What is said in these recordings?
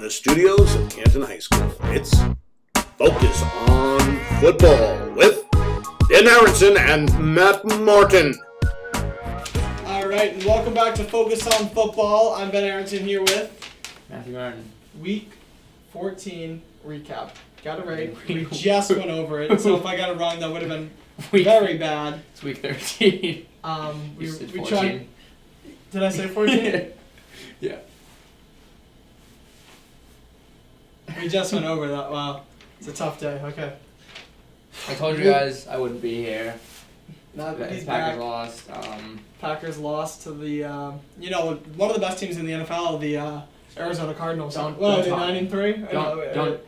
the studios of Canton High School, it's Focus on Football with Dan Aronson and Matt Martin. All right, and welcome back to Focus on Football. I'm Ben Aronson here with Matthew Martin. Week 14 Recap. Got it right. We just went over it, so if I got it wrong, that would have been very bad. It's week 13. We said tried. Did I say 14? Yeah. We just went over that. Wow, it's a tough day. Okay. I told you guys I wouldn't be here. Now that he's Packers back. lost. Packers lost to the one of the best teams in the NFL, the Arizona Cardinals. Don't What are they, taunt 9-3?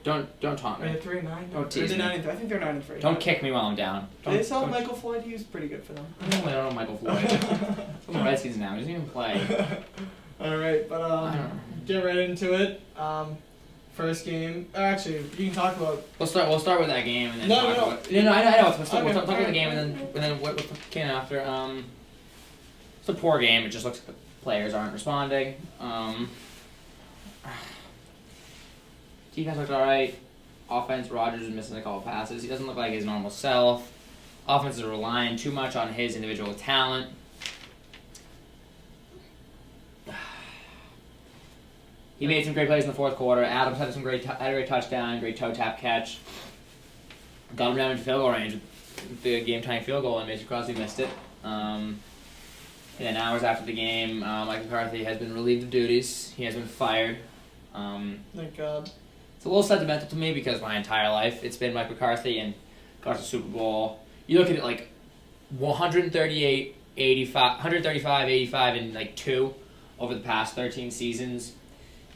Don't taunt Are they me. 3-9? Don't Or tease are they me. 9-3? I think they're 9-3. Don't kick me while I'm down. They saw Michael Floyd. He was pretty good for them. I don't know Michael Floyd. He's on the Redskins now. He doesn't even play. All right, but I don't know. get right into it. First game. Actually, you can talk about. We'll start with that game and then No, talk no, no. about. No, I know. We'll talk Okay, about the game and then what came after. It's a poor game. It just looks like the players aren't responding. Defense looked alright. Offense, Rodgers is missing a couple passes. He doesn't look like his normal self. Offense is relying too much on his individual talent. He made some great plays in the fourth quarter. Adams had a great touchdown, great toe tap catch. Got him down into field goal range with the game-tying field goal, and Mason Crosby missed it. And then hours after the game, Mike McCarthy has been relieved of duties. He has been fired. Thank God. It's a little sentimental to me because my entire life it's been Mike McCarthy and got to the Super Bowl. You look at it like 135, 85, and like 2 over the past 13 seasons.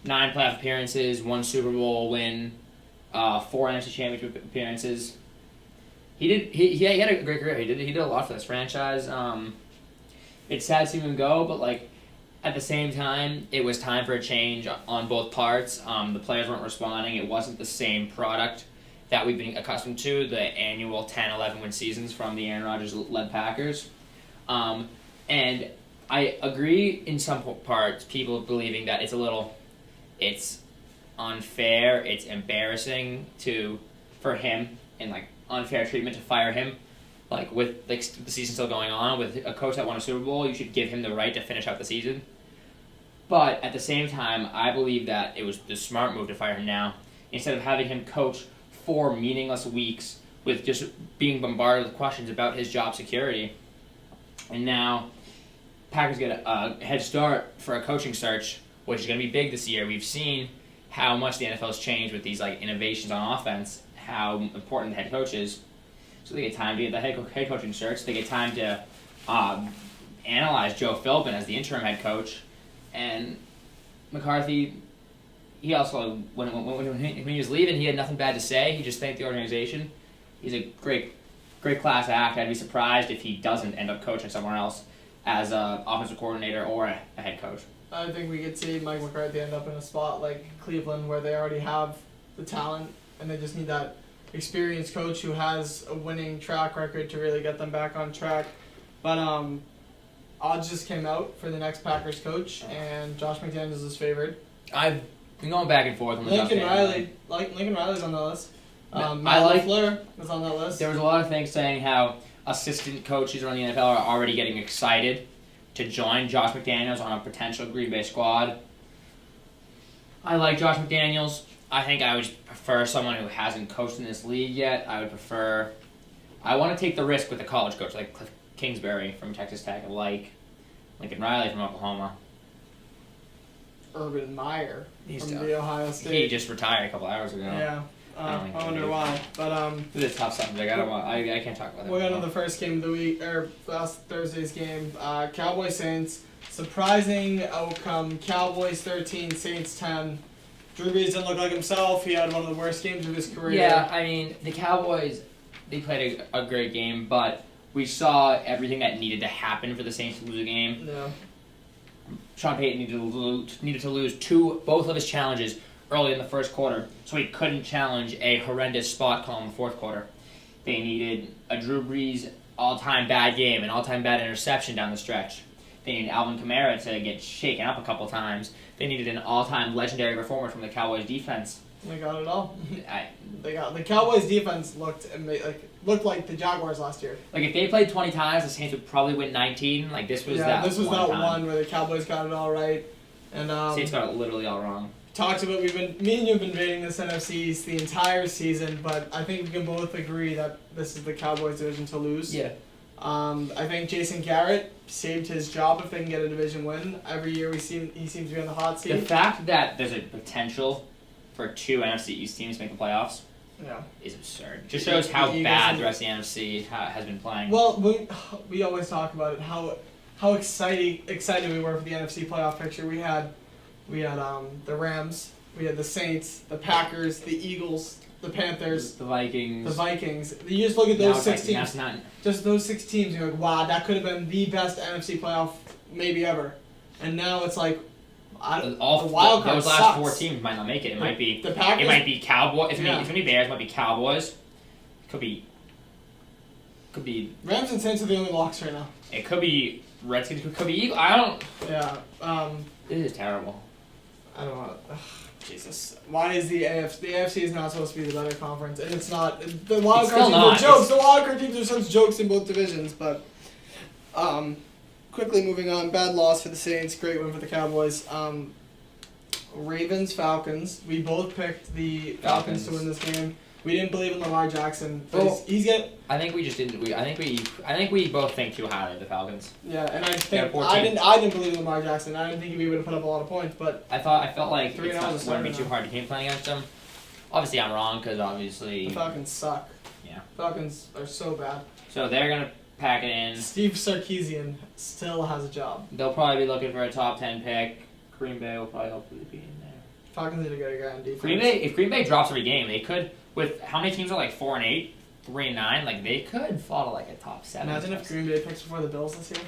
9 playoff appearances, 1 Super Bowl win, 4 NFC Championship appearances. He had a great career. He did a lot for this franchise. It's sad to see him go, but like at the same time, it was time for a change on both parts. The players weren't responding. It wasn't the same product that we've been accustomed to, the annual 10, 11 win seasons from the Aaron Rodgers-led Packers. And I agree in some parts, people believing that it's unfair, it's embarrassing for him, and like unfair treatment to fire him. Like with like the season still going on, with a coach that won a Super Bowl, you should give him the right to finish out the season. But at the same time, I believe that it was the smart move to fire him now, instead of having him coach 4 meaningless weeks with just being bombarded with questions about his job security. And now, Packers get a head start for a coaching search, which is going to be big this year. We've seen how much the NFL has changed with these like innovations on offense, how important the head coach is. So they get time to get the head coaching search. They get time to analyze Joe Philbin as the interim head coach. And McCarthy, he also, when he was leaving, he had nothing bad to say. He just thanked the organization. He's a great class act. I'd be surprised if he doesn't end up coaching somewhere else as an offensive coordinator or a head coach. I think we could see Mike McCarthy end up in a spot like Cleveland where they already have the talent and they just need that experienced coach who has a winning track record to really get them back on track. But odds just came out for the next Packers coach, and Josh McDaniels is favored. I've been going back and forth on the Lincoln Josh Riley's on the list. I Matt like- LaFleur is on that list. There was a lot of things saying how assistant coaches around the NFL are already getting excited to join Josh McDaniels on a potential Green Bay squad. I like Josh McDaniels. I think I would prefer someone who hasn't coached in this league yet. I want to take the risk with a college coach like Cliff Kingsbury from Texas Tech, like Lincoln Riley from Oklahoma. Urban Meyer He's from tough. the Ohio State. He just retired a couple hours ago. Yeah. I don't think I he wonder did. why. But It's a tough subject. I can't talk about that. we'll get into the first game of the week, or last Thursday's game. Cowboys Saints. Surprising outcome. Cowboys 13, Saints 10. Drew Brees didn't look like himself. He had one of the worst games of his career. Yeah, I mean, the Cowboys, they played a great game, but we saw everything that needed to happen for the Saints to lose a game. No. Sean Payton needed to lose both of his challenges early in the first quarter, so he couldn't challenge a horrendous spot call in the fourth quarter. They needed a Drew Brees all-time bad game, an all-time bad interception down the stretch. They needed Alvin Kamara to get shaken up a couple times. They needed an all-time legendary performer from the Cowboys defense. They got it all. I, They got the Cowboys defense looked like the Jaguars last year. Like if they played 20 times, the Saints would probably win 19. Like this was that. This was one that time. one where the Cowboys got it all right, and Saints got it literally all wrong. talked about me and you have been rating this NFC East the entire season, but I think we can both agree that this is the Cowboys division to lose. Yeah. I think Jason Garrett saved his job if they can get a division win. Every year he seems to be on the hot seat. The fact that there's a potential for 2 NFC East teams to make the playoffs is absurd. Just shows how bad the rest of the NFC has been playing. Well, we always talk about it, how excited we were for the NFC playoff picture. We had the Rams, we had the Saints, the Packers, the Eagles, the Panthers, the Vikings. You just look at those 6 teams. That's not. Just those 6 teams, you're like, wow, that could have been the best NFC playoff maybe ever. And now it's like, the wild card those last sucks. 4 teams might not make it. It might be the Packers. It might be Cowboys. If Yeah. it's gonna be Bears, it might be Cowboys. Could be. Rams and Saints are the only locks right now. It could be Redskins. It could be Eagles. I don't. Yeah. This is terrible. I don't know. Ugh, Jesus. Why is the AFC? The AFC is not supposed to be the better conference, and it's not. The wild It's card still teams not. are jokes. The wild card teams are such jokes in both divisions. But quickly moving on. Bad loss for the Saints. Great win for the Cowboys. Ravens, Falcons. We both picked the Falcons to win this game. We didn't believe in Lamar Jackson. But he's getting. I think we just didn't. I think we both think too highly of the Falcons. Yeah, and I think 14. I didn't believe in Lamar Jackson. I didn't think he would have put up a lot of points, but I felt like 3-0 it's not is going to be starting too hard to game plan against them. Obviously, I'm wrong because obviously. the Falcons suck. Yeah. Falcons are so bad. So they're gonna pack it in. Steve Sarkisian still has a job. They'll probably be looking for a top 10 pick. Green Bay will probably hopefully be in there. Falcons need to get a guy on defense. If Green Bay drops every game, they could. With how many teams are like 4-8, 3-9, like they could fall to like a top 7. Imagine if Green Bay picks before the Bills this year.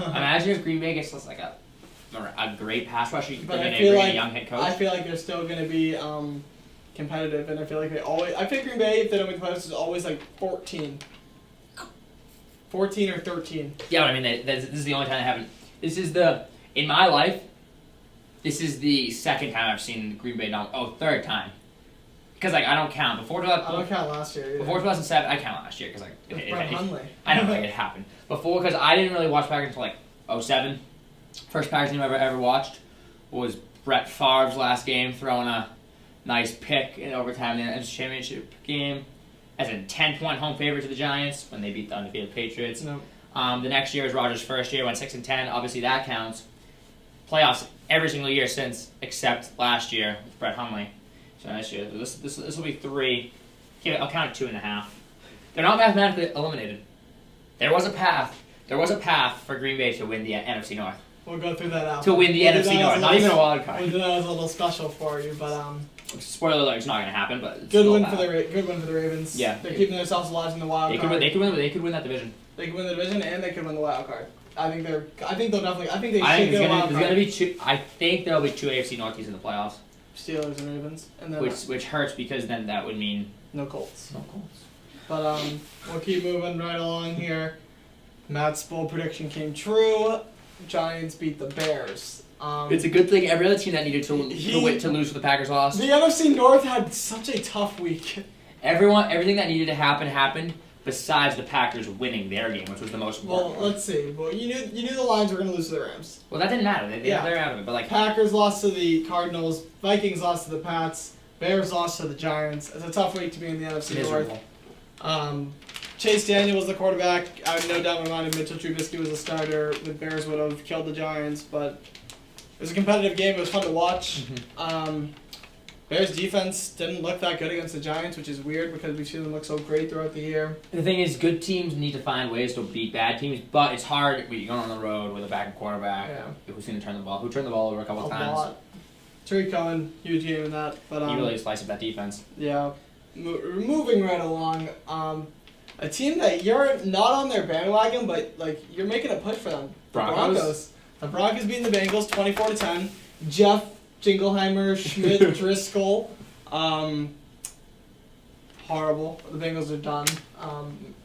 Imagine if Green Bay gets like a great pass rusher. You can But bring I in feel a like young head coach. I feel like they're still going to be competitive, and I feel like they always. I think Green Bay, if they don't make the playoffs, is always like 14 or 13. Yeah, but I mean, this is the only time I haven't. This is in my life. This is the second time I've seen Green Bay third time. Because like I don't count before. I don't count last year. Either. Before 2007, I count last year because like Hundley. I know like it happened before because I didn't really watch Packers until like 2007. First Packers game I ever watched was Brett Favre's last game, throwing a nice pick in overtime in the NFC Championship game as a 10-point home favorite to the Giants when they beat the undefeated Patriots. No. The next year was Rodgers' first year, went 6-10. Obviously that counts. Playoffs every single year since, except last year with Brett Hundley. So this year, this will be 3. I'll count it 2.5. They're not mathematically eliminated. There was a path. There was a path for Green Bay to win the NFC North. We'll go through that out. To win the NFC North, not even a wild card. We'll do that as a little special for you, but Spoiler alert: it's not going to happen. But it's good still win bad. good win for the Ravens. Yeah. They're keeping themselves alive in the wild card. They could win that division. They could win the division and they could win the wild card. I think they should there's get a wild gonna card. be 2. I think there'll be 2 AFC North teams in the playoffs, Steelers and Ravens, and then which hurts because then that would mean no Colts. no Colts. But we'll keep moving right along here. Matt's bold prediction came true. Giants beat the Bears. It's a good thing every other team that needed to lose for the Packers lost. The NFC North had such a tough week. Everything that needed to happen happened. Besides the Packers winning their game, which was the most important. Well, let's see. Well, you knew the Lions were going to lose to the Rams. Well, that didn't matter. They're out of it. But like Packers lost to the Cardinals. Vikings lost to the Pats. Bears lost to the Giants. It's a tough week to be in the NFC miserable. North. Chase Daniel was the quarterback. I have no doubt in my mind if Mitchell Trubisky was a starter, the Bears would have killed the Giants. But it was a competitive game. It was fun to watch. Mm-hmm. Bears defense didn't look that good against the Giants, which is weird because we've seen them look so great throughout the year. The thing is, good teams need to find ways to beat bad teams, but it's hard when you're going on the road with a backup quarterback. Yeah. Who's going to turn the ball? Who turned the ball over a couple of times? Lot. Tariq Cohen, huge game in that. But He really sliced up that defense. Yeah. Moving right along, a team that you're not on their bandwagon, but like you're making a push for them. Broncos. The Broncos beating the Bengals 24-10. Jeff Jingleheimer, Schmidt, Driscoll, horrible. The Bengals are done.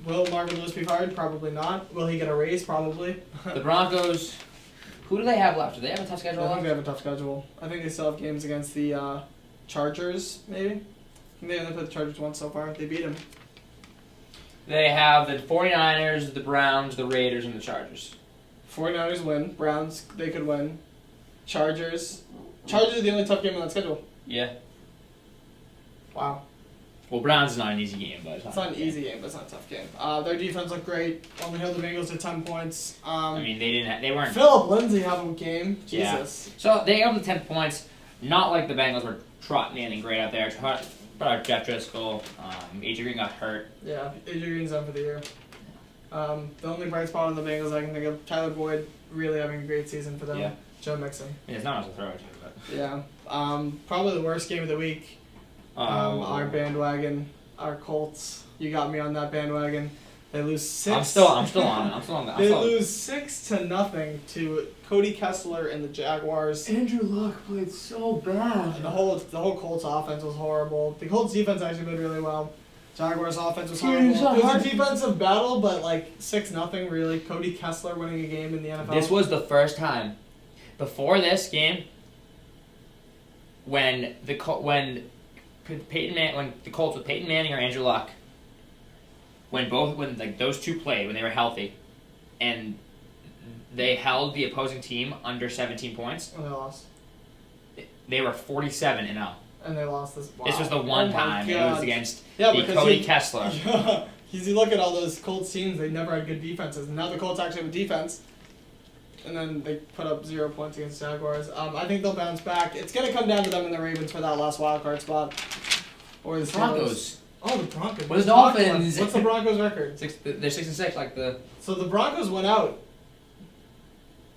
Will Marvin Lewis be fired? Probably not. Will he get a raise? Probably. The Broncos, who do they have left? Do they have a tough I schedule think left? they have a tough schedule. I think they still have games against the Chargers, maybe. I think they only played the Chargers once so far. They beat them. They have the 49ers, the Browns, the Raiders, and the Chargers. 49ers win. Browns, they could win. Chargers are the only tough game on that schedule. Yeah. Wow. Well, Browns is not an easy game, but It's not an easy game, but it's not a tough game. Their defense looked great. Only held the Bengals to 10 points. I mean, they weren't. Phillip Lindsay had a game. Yeah. Jesus. So they held them to 10 points. Not like the Bengals were trotting anything great out there. But Jeff Driscoll, AJ Green got hurt. Yeah, AJ Green's done for the year. The only bright spot on the Bengals I can think of, Tyler Boyd really having a great season for them. Yeah. Joe Mixon. Yeah, it's not much to throw at you, but. Yeah. Probably the worst game of the week. Our bandwagon, our Colts. You got me on that bandwagon. They lose 6. I'm still on that. They lose 6-0 to Cody Kessler and the Jaguars. Andrew Luck played so bad. The whole Colts offense was horrible. The Colts defense actually played really well. Jaguars offense was horrible. It was a defensive battle, but like 6-0 really. Cody Kessler winning a game in the NFL. This was the first time before this game when the Colts with Peyton Manning or Andrew Luck, when those two played, when they were healthy, and they held the opposing team under 17 points. And they lost. They were 47-0. And they lost this. Wow. This was the one time it was against Cody Kessler. Yeah, because you look at all those Colts teams, they never had good defenses. And now the Colts actually have a defense. And then they put up 0 points against Jaguars. I think they'll bounce back. It's going to come down to them and the Ravens for that last wild card spot. Or the Steelers. Broncos. Oh, the Broncos. What is the Dolphins? What's the Broncos record? They're 6-6, like the. So the Broncos went out.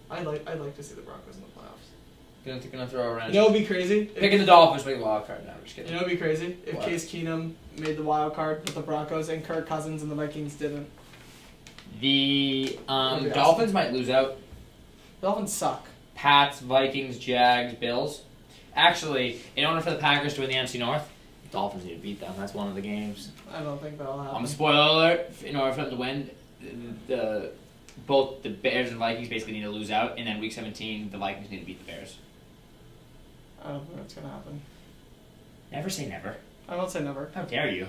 I'd like to see the Broncos in the playoffs. Gonna throw a wrench. You know what'd be crazy? Picking the Dolphins for the wild card. No, I'm just kidding. You know what'd be crazy? If What? Case Keenum made the wild card with the Broncos and Kirk Cousins and the Vikings didn't. The That'd be Dolphins might lose out. Dolphins suck. Pats, Vikings, Jags, Bills. Actually, in order for the Packers to win the NFC North, the Dolphins need to beat them. That's one of the games. I don't think that'll happen. Spoiler alert, in order for them to win, both the Bears and Vikings basically need to lose out, and then Week 17, the Vikings need to beat the Bears. I don't think that's gonna happen. Never say never. I won't say never. How dare you?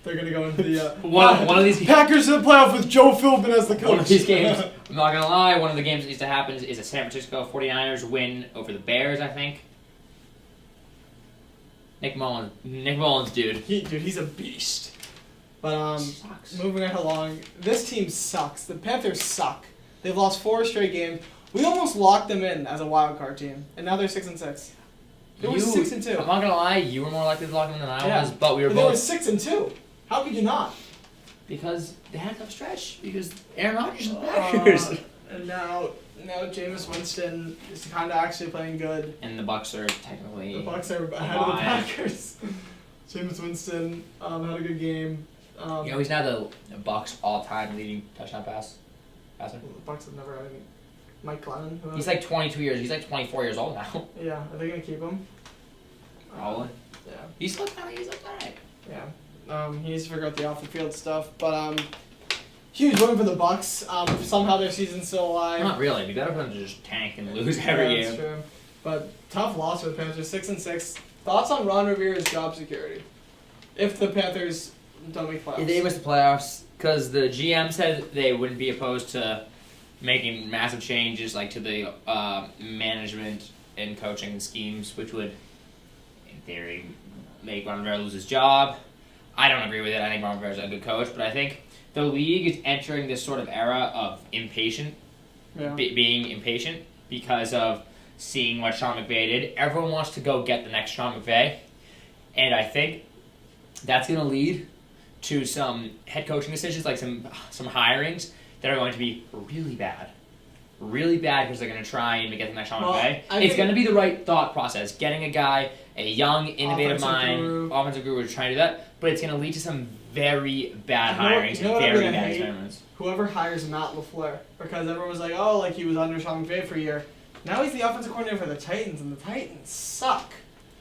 They're gonna go into the One of these Packers in the playoff with Joe Philbin as the coach. One of these games, I'm not gonna lie, one of the games that needs to happen is a San Francisco 49ers win over the Bears, I think. Nick Mullins, dude. He's a beast. But Sucks. moving right along, this team sucks. The Panthers suck. They've lost 4 straight games. We almost locked them in as a wild card team, and now they're 6-6. They were 6-2. I'm not gonna lie, you were more likely to lock them than I Yeah. was, but we were They both. were 6-2. How could you not? Because they had a tough stretch. Because Aaron Rodgers and the Packers. And now Jameis Winston is kind of actually playing good. And the Bucks are technically. The Bucks are ahead of the Packers. Jameis Winston had a good game. He's now the Bucks all-time leading touchdown passer. The Bucks have never had any. Mike Glennon. He's like 22 years. He's like 24 years old now. Yeah, are they gonna keep him? Probably. Yeah. He's looked alright. Yeah. He needs to figure out the off the field stuff, but huge win for the Bucks. Somehow their season's still alive. Not really. It'd be better for them to just tank and lose every game. That's true. But tough loss for the Panthers, 6-6. Thoughts on Ron Rivera's job security? If the Panthers don't make playoffs. They missed the playoffs because the GM said they wouldn't be opposed to making massive changes, like to the management and coaching schemes, which would, in theory, make Ron Rivera lose his job. I don't agree with it. I think Ron Rivera's a good coach, but I think the league is entering this sort of era of being impatient because of seeing what Sean McVay did. Everyone wants to go get the next Sean McVay, and I think that's going to lead to some head coaching decisions, like some hirings that are going to be really bad because they're going to try and get the next Sean McVay. It's going to be the right thought process, getting a guy, a young, innovative mind, offensive guru to try and do that, but it's going to lead to some very bad hirings and very bad experiments. Whoever hires Matt LaFleur, because everyone was like, he was under Sean McVay for a year. Now he's the offensive coordinator for the Titans, and the Titans suck.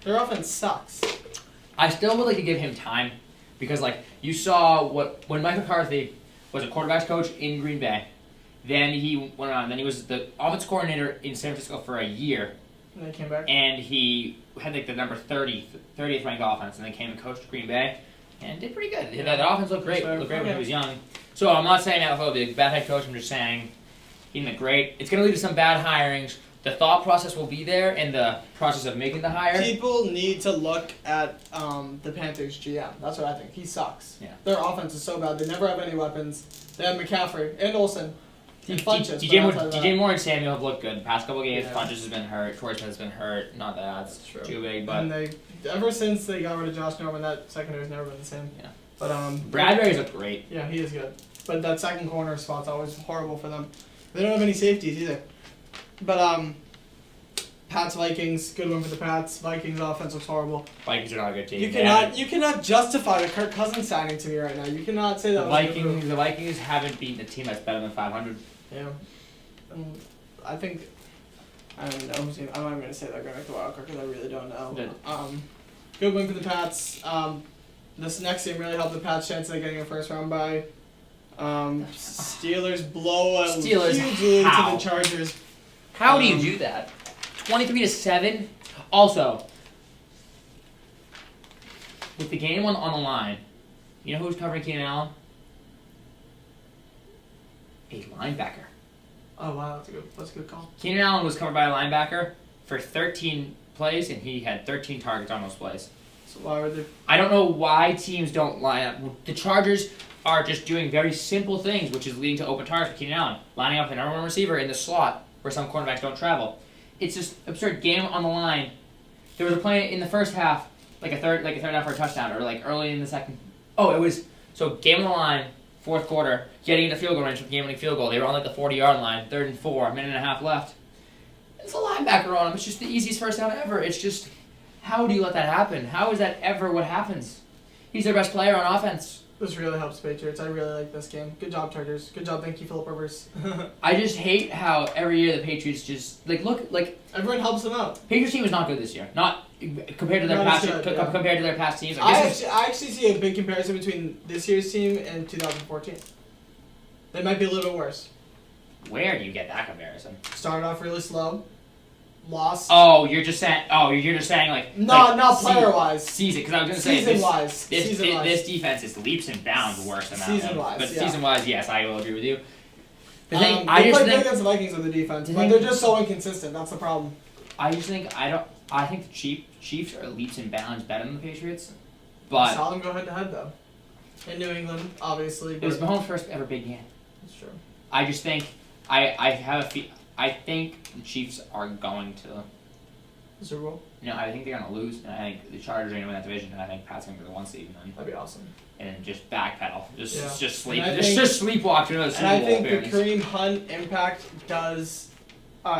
Their offense sucks. I still would like to give him time because like you saw when Mike McCarthy was a quarterbacks coach in Green Bay, then he went on. Then he was the offense coordinator in San Francisco for a year. And they came back. And he had like the number 30th ranked offense, and then came and coached Green Bay, and did pretty good. That offense looked great. Looked great when he was young. So I'm not saying that he'll be a bad head coach. I'm just saying he did great. It's going to lead to some bad hirings. The thought process will be there, and the process of making the hire. People need to look at the Panthers GM. That's what I think. He sucks. Yeah. Their offense is so bad. They never have any weapons. They have McCaffrey and Olsen. And Funches. DJ Moore and Samuel have looked good. The past couple games, Yeah. Funches has been hurt. Torres has been hurt. Not that that's true. too big, but And ever since they got rid of Josh Norman, that secondary's never been the same. Yeah. But Bradbury's looked great. Yeah, he is good. But that second corner spot's always horrible for them. They don't have any safeties either. But Pats Vikings, good one for the Pats. Vikings offense looks horrible. Vikings are not a good team. You cannot justify the Kirk Cousins signing to me right now. You cannot say that. The Vikings haven't beaten a team that's better than 500. Yeah. I think I don't know. I'm not even gonna say they're gonna make the wild card because I really don't know. Good. Good win for the Pats. This next game really helped the Pats' chance of getting a first round bye. Steelers blow a huge lead to the Chargers. How do you do that? 23-7. Also, with the game on the line, you know who's covering Keenan Allen? A linebacker. Oh wow, that's a good call. Keenan Allen was covered by a linebacker for 13 plays, and he had 13 targets on those plays. So why would they? I don't know why teams don't line up. The Chargers are just doing very simple things, which is leading to open targets for Keenan Allen, lining up the number one receiver in the slot where some cornerbacks don't travel. It's just absurd. Game on the line. There was a play in the first half, like a third down for a touchdown, or like early in the second. Oh, it was game on the line, fourth quarter, getting into field goal range for the game-winning field goal. They were on like the 40-yard line, 3rd and 4, a minute and a half left. There's a linebacker on him. It's just the easiest first down ever. It's just, how do you let that happen? How is that ever what happens? He's their best player on offense. This really helps Patriots. I really like this game. Good job, Chargers. Good job, thank you, Philip Rivers. I just hate how every year the Patriots just everyone helps them out. Patriots team is not good this year. Not compared to their past teams. I actually see a big comparison between this year's team and 2014. They might be a little worse. Where do you get that comparison? Started off really slow. Lost. Oh, you're just saying like not player wise. Season, because I was gonna say this defense is leaps and bounds worse than that. Season wise, but yeah. season wise, yes, I will agree with you. The thing, they play good against the Vikings on the defense, but they're just so inconsistent. That's the problem. I think the Chiefs are leaps and bounds better than the Patriots, but I saw them go head to head though. In New England, obviously. It was Mahomes' first ever big game. That's true. I just think I think the Chiefs are going to Super Bowl. No, I think they're gonna lose, and I think the Chargers are gonna win that division, and I think Pat's gonna be the 1 seed, and That'd be awesome. And just backpedal, just sleep, just sleepwalk through those Super Bowl. Bowl And I think appearances. the Kareem Hunt impact does.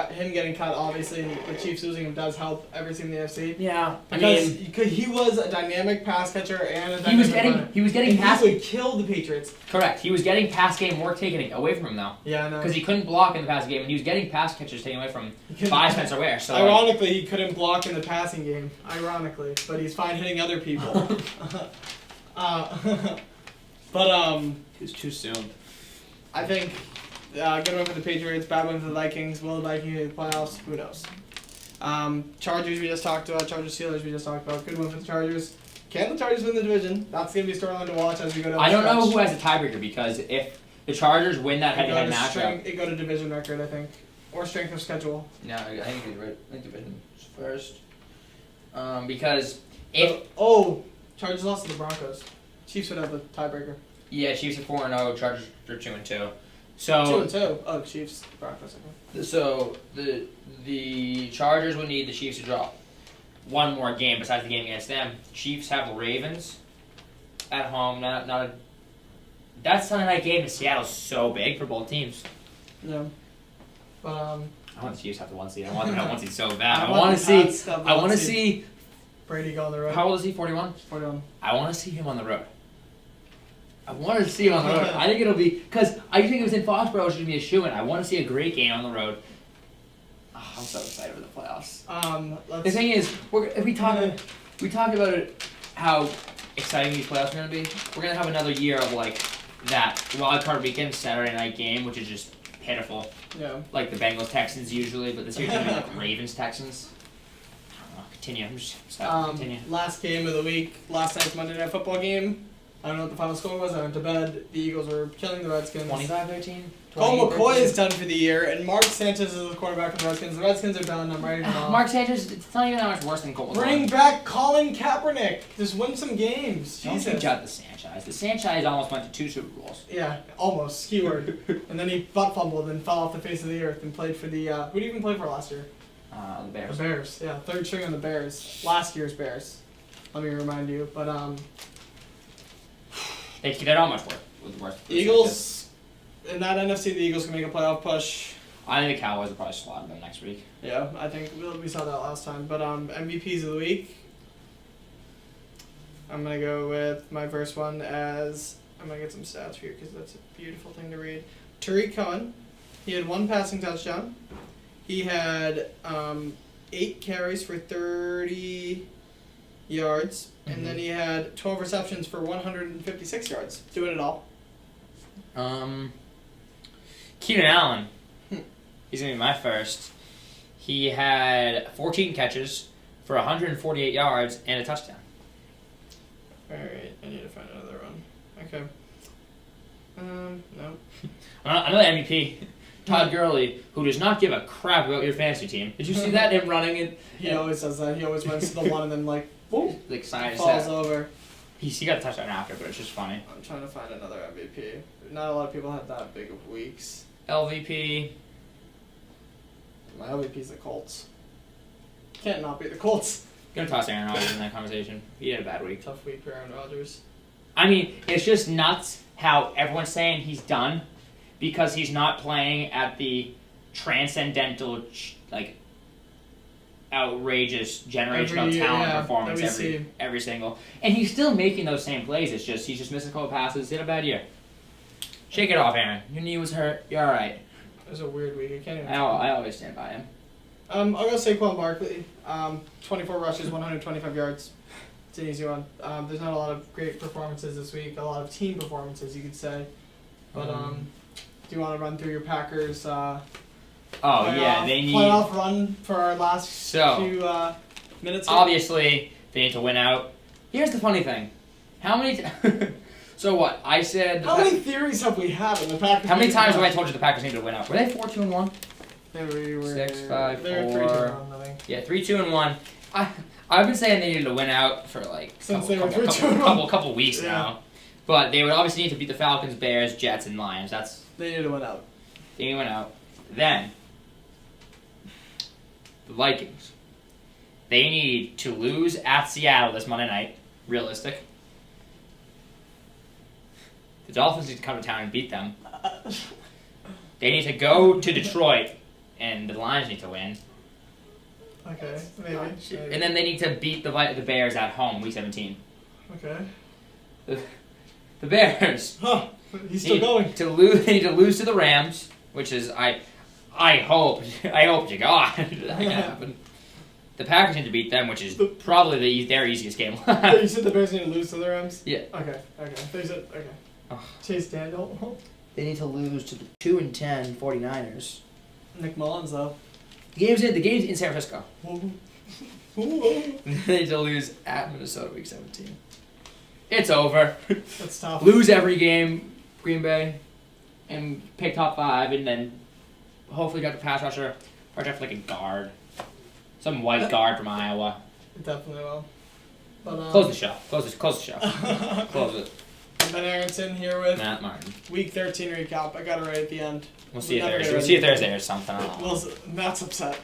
Him getting cut, obviously, and the Chiefs losing him does help every team in the NFC. Yeah, Because he was a dynamic pass catcher and a dynamic he was getting pass. He would kill the Patriots. Correct. He was getting pass game work taken away from him though. Yeah, I know. Because he couldn't block in the passing game, and he was getting pass catches taken away from by Spencer Ware. So ironically, he couldn't block in the passing game. Ironically, but he's fine hitting other people. It was too soon. I think. Good one for the Patriots, bad one for the Vikings. Will the Vikings make the playoffs? Who knows? Chargers we just talked about. Chargers Steelers we just talked about. Good one for the Chargers. Can the Chargers win the division? That's going to be a storyline to watch as we go down I the don't know stretch. who has a tiebreaker, because if the Chargers win that head-to-head matchup... It go to division record, I think. Or strength of schedule. No, I think you're right. I think division first. Because if... Chargers lost to the Broncos. Chiefs would have the tiebreaker. Yeah, Chiefs are 4-0, Chargers are 2-2. So 2-2. Oh, Chiefs, Broncos. Okay. So the Chargers would need the Chiefs to draw one more game besides the game against them. Chiefs have the Ravens at home. That Sunday night game in Seattle is so big for both teams. Yeah. But I want the Chiefs to have the 1 seed. I want them to have 1 seed so bad. I want to see. Brady go on the road. How old is he? 41. 41. I want to see him on the road. I want to see him on the road. I think it'll be, because I think it was in Foxborough, it was going to be a shoo-in. I want to see a great game on the road. Oh, I'm so excited for the playoffs. The thing is, we talked about it how exciting these playoffs are going to be. We're going to have another year of like that wild card weekend Saturday night game, which is just pitiful. Yeah. Like the Bengals Texans usually, but this year's going to be like Ravens Texans. I don't know. Continue. I'm just continue. Last game of the week, last night's Monday Night Football game. I don't know what the final score was. I went to bed. The Eagles were killing the Redskins. 25-13? Colt McCoy is done for the year, and Mark Sanchez is the quarterback of the Redskins. The Redskins are done. I'm ready to go. Mark Sanchez, it's not even that much worse than Colt McCoy. Bring back Colin Kaepernick. Just win some games. Don't Jesus. judge the Sanchez. The Sanchez almost went to 2 Super Bowls. Yeah, almost. Keyword. And then he butt fumbled and fell off the face of the earth and played for the... who did he even play for last year? The Bears. The Bears. Yeah, third string on the Bears. Last year's Bears. Let me remind you. But, They're not much worse. Eagles, in that NFC, the Eagles can make a playoff push. I think the Cowboys will probably slot them next week. Yeah, I think we saw that last time. But MVPs of the week, I'm going to go with my first one as... I'm going to get some stats for you because that's a beautiful thing to read. Tariq Cohen, he had 1 passing touchdown. He had 8 carries for 30 yards. And then he had 12 receptions for 156 yards. Doing it all. Keenan Allen. He's going to be my first. He had 14 catches for 148 yards and a touchdown. Alright, I need to find another one. Okay. No. Another MVP, Todd Gurley, who does not give a crap about your fantasy team. Did you see that, him running it? He always does that. He always runs to the one and then boom, like side falls over. He got a touchdown after, but it's just funny. I'm trying to find another MVP. Not a lot of people have that big of weeks. LVP. My LVP's the Colts. Can't not be the Colts. Gonna toss Aaron Rodgers in that conversation. He had a bad week. Tough week for Aaron Rodgers. I mean, it's just nuts how everyone's saying he's done because he's not playing at the transcendental, outrageous generational talent performance every single. And he's still making those same plays. It's just he's just missing a couple passes. He had a bad year. Shake it off, Aaron. Your knee was hurt. You're all right. It was a weird week. I can't even. I always stand by him. I'll go Saquon Barkley. 24 rushes, 125 yards. It's an easy one. There's not a lot of great performances this week. A lot of team performances, you could say. But do you want to run through your Packers? They need playoff run for our last few minutes. Here? Obviously, they need to win out. Here's the funny thing: how many? So what? I said. How many theories have we had in the Packers? How many times have I told you the Packers needed to win out? Were they 4-2-1? They were 6, 5, 4. 3-2-1, I think. Yeah, 3-2-1. I've been saying they needed to win out for couple weeks now. But they would obviously need to beat the Falcons, Bears, Jets, and Lions. They need to win out. They need to win out. Then the Vikings. They need to lose at Seattle this Monday night. Realistic. The Dolphins need to come to town and beat them. They need to go to Detroit, and the Lions need to win. Okay, maybe. And then they need to beat the Bears at home, Week 17. Okay. The Bears. Huh. He's still going. They need to lose to the Rams, which is I hope to God that can happen. The Packers need to beat them, which is probably their easiest game. You said the Bears need to lose to the Rams? Yeah. Okay. They said okay. Oh. Chase Daniel. They need to lose to the 2-10 49ers. Nick Mullins though. The game's in San Francisco. They need to lose at Minnesota Week 17. It's over. That's tough. Lose every game, Green Bay, and pick top 5, and then hopefully got the pass rusher or draft like a guard, some white guard from Iowa. Definitely will. But close the show. Close the show. Close it. Ben Aronson here with Matt Martin. Week 13 recap. I got it right at the end. We'll see you Thursday. We'll see you Thursday or something. Matt's upset.